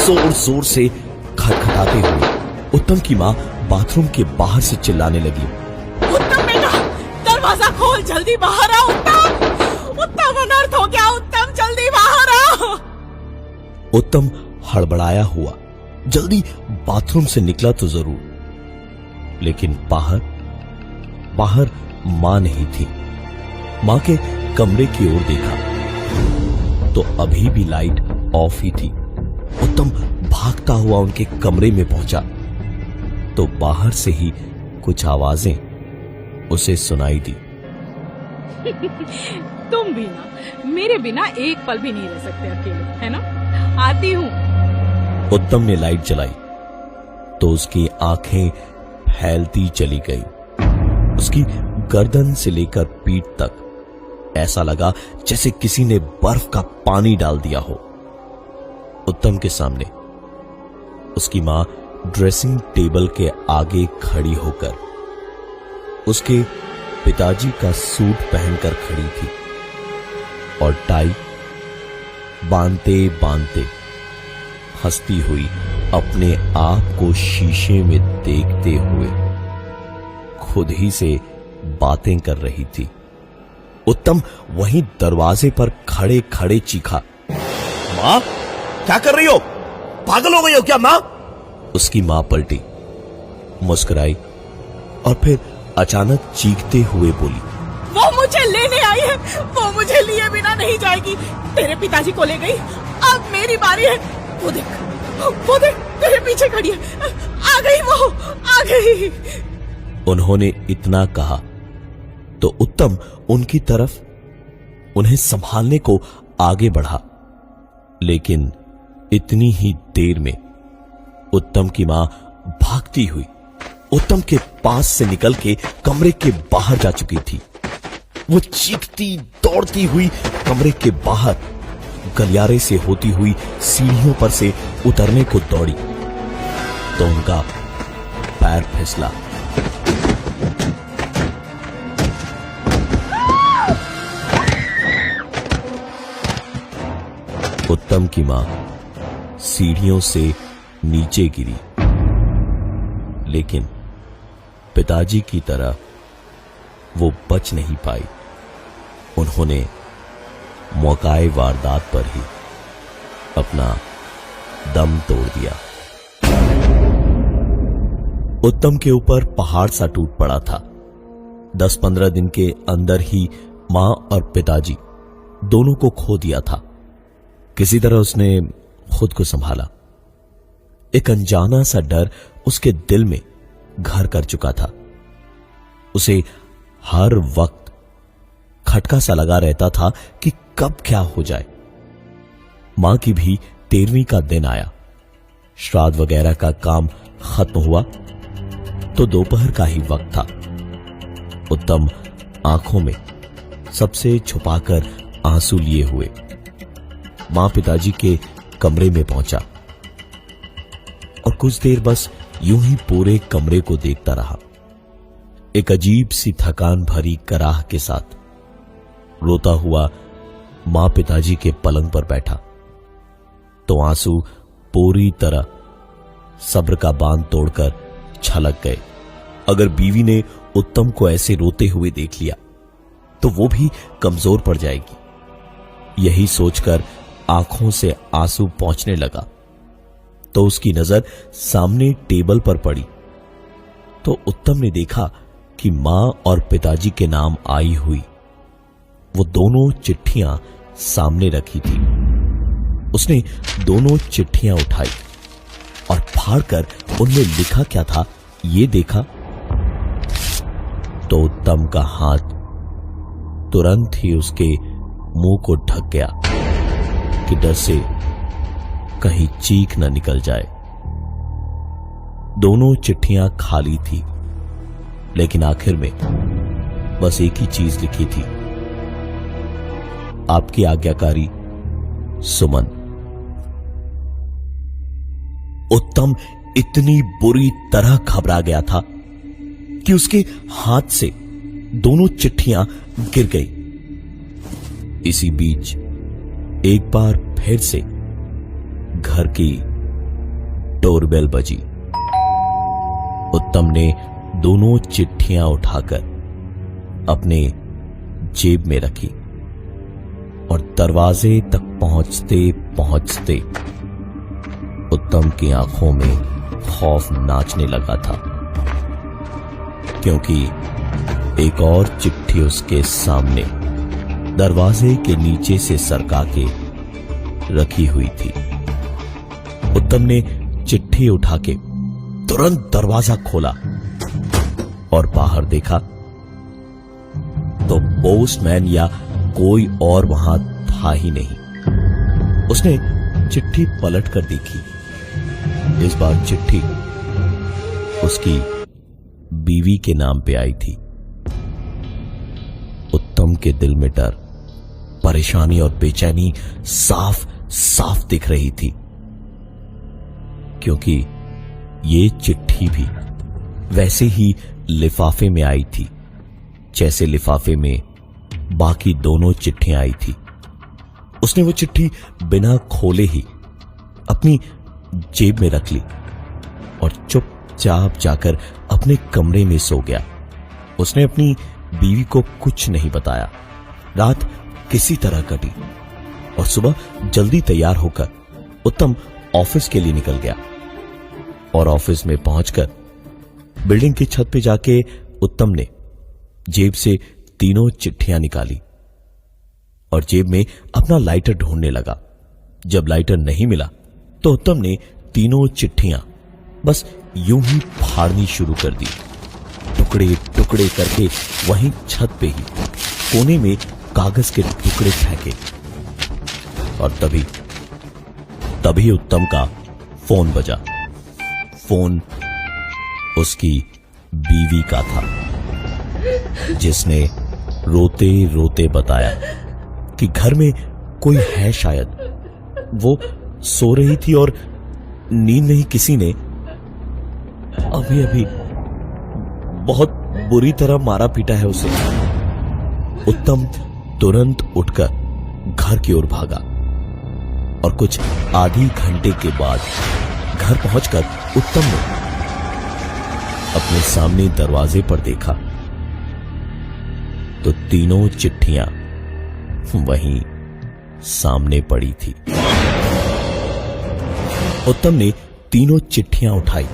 जोर जोर से खटखटाते हुए उत्तम की माँ बाथरूम के बाहर से चिल्लाने लगी, उत्तम बेटा, दरवाजा खोल, जल्दी बाहर आ। उत्तम अनर्थ हो गया, उत्तम जल्दी बाहर आ। उत्तम हड़बड़ाया हुआ जल्दी बाथरूम से निकला तो जरूर, लेकिन बाहर मां नहीं थी। मां के कमरे की ओर देखा तो अभी भी लाइट ऑफ ही थी। उत्तम भागता हुआ उनके कमरे में पहुंचा तो बाहर से ही कुछ आवाजें उसे सुनाई दी। तुम भी ना मेरे बिना एक पल भी नहीं रह सकते अकेले, है ना? आती हूँ। उत्तम ने लाइट जलाई तो उसकी आंखें फैलती चली गई। उसकी गर्दन से लेकर पीठ तक ऐसा लगा जैसे किसी ने बर्फ का पानी डाल दिया हो। उत्तम के सामने उसकी मां ड्रेसिंग टेबल के आगे खड़ी होकर उसके पिताजी का सूट पहनकर खड़ी थी और टाई बांधते बांधते हंसती हुई अपने आप को शीशे में देखते हुए खुद ही से बातें कर रही थी। उत्तम वहीं दरवाजे पर खड़े खड़े चीखा, मां क्या कर रही हो? पागल हो गई हो क्या मां? उसकी मां पलटी, मुस्कुराई और फिर अचानक चीखते हुए बोली, वो मुझे लेने आई है, वो मुझे लिए बिना नहीं जाएगी। तेरे पिताजी को ले गई, अब मेरी बारी है। वो देख तेरे पीछे खड़ी है। आ गई, वो आ गई। उन्होंने इतना कहा तो उत्तम उनकी तरफ उन्हें संभालने को आगे बढ़ा, लेकिन इतनी ही देर में उत्तम की मां भागती हुई उत्तम के पास से निकल के कमरे के बाहर जा चुकी थी। वो चीखती दौड़ती हुई कमरे के बाहर गलियारे से होती हुई सीढ़ियों पर से उतरने को दौड़ी तो उनका पैर फिसला। उत्तम की मां सीढ़ियों से नीचे गिरी, लेकिन पिताजी की तरह वो बच नहीं पाई। उन्होंने मौकाए वारदात पर ही अपना दम तोड़ दिया। उत्तम के ऊपर पहाड़ सा टूट पड़ा था। 10-15 दिन के अंदर ही मां और पिताजी दोनों को खो दिया था। किसी तरह उसने खुद को संभाला। एक अनजाना सा डर उसके दिल में घर कर चुका था। उसे हर वक्त खटका सा लगा रहता था कि कब क्या हो जाए। मां की भी 13वीं का दिन आया। श्राद्ध वगैरह का काम खत्म हुआ तो दोपहर का ही वक्त था। उत्तम आंखों में सबसे छुपाकर आंसू लिए हुए मां पिताजी के कमरे में पहुंचा और कुछ देर बस यूं ही पूरे कमरे को देखता रहा। एक अजीब सी थकान भरी कराह के साथ रोता हुआ मां पिताजी के पलंग पर बैठा तो आंसू पूरी तरह सब्र का बांध तोड़कर छलक गए। अगर बीवी ने उत्तम को ऐसे रोते हुए देख लिया तो वो भी कमजोर पड़ जाएगी। यही सोचकर आंखों से आंसू पहुंचने लगा तो उसकी नजर सामने टेबल पर पड़ी तो उत्तम ने देखा कि मां और पिताजी के नाम आई हुई वो दोनों चिट्ठियां सामने रखी थी। उसने दोनों चिट्ठियां उठाई और फाड़कर उनमें लिखा क्या था ये देखा तो उत्तम का हाथ तुरंत ही उसके मुंह को ढक गया कि डर से कहीं चीख न निकल जाए। दोनों चिट्ठियां खाली थी, लेकिन आखिर में बस एक ही चीज लिखी थी, आपकी आज्ञाकारी सुमन। उत्तम इतनी बुरी तरह घबरा गया था कि उसके हाथ से दोनों चिट्ठियां गिर गई। इसी बीच एक बार फिर से घर की डोरबेल बजी। उत्तम ने दोनों चिट्ठियां उठाकर अपने जेब में रखी और दरवाजे तक पहुंचते पहुंचते उत्तम की आंखों में खौफ नाचने लगा था, क्योंकि एक और चिट्ठी उसके सामने दरवाजे के नीचे से सरका के रखी हुई थी। उत्तम ने चिट्ठी उठा के तुरंत दरवाजा खोला और बाहर देखा तो पोस्टमैन या कोई और वहां था ही नहीं। उसने चिट्ठी पलट कर देखी। इस बार चिट्ठी उसकी बीवी के नाम पे आई थी। उत्तम के दिल में डर, परेशानी और बेचैनी साफ साफ दिख रही थी, क्योंकि ये चिट्ठी भी वैसे ही लिफाफे में आई थी जैसे लिफाफे में बाकी दोनों चिट्ठियां आई थी। उसने वो चिट्ठी बिना खोले ही अपनी जेब में रख ली और चुपचाप जाकर अपने कमरे में सो गया। उसने अपनी बीवी को कुछ नहीं बताया। रात किसी तरह कटी और सुबह जल्दी तैयार होकर उत्तम ऑफिस के लिए निकल गया और ऑफिस में पहुंचकर बिल्डिंग की छत पे जाके उत्तम ने जेब से तीनों चिट्ठियां निकाली और जेब में अपना लाइटर ढूंढने लगा। जब लाइटर नहीं मिला तो उत्तम ने तीनों चिट्ठियां बस यूं ही फाड़नी शुरू कर दी, टुकड़े टुकड़े करके वहीं छत पे ही कोने में कागज के टुकड़े फेंके। और तभी उत्तम का फोन बजा। फोन उसकी बीवी का था, जिसने रोते रोते बताया कि घर में कोई है शायद। वो सो रही थी और नींद में ही किसी ने अभी अभी बहुत बुरी तरह मारा पीटा है उसे। उत्तम तुरंत उठकर घर की ओर भागा और कुछ आधी घंटे के बाद घर पहुंचकर उत्तम ने अपने सामने दरवाजे पर देखा तो तीनों चिट्ठियां वहीं सामने पड़ी थी। उत्तम ने तीनों चिट्ठियां उठाई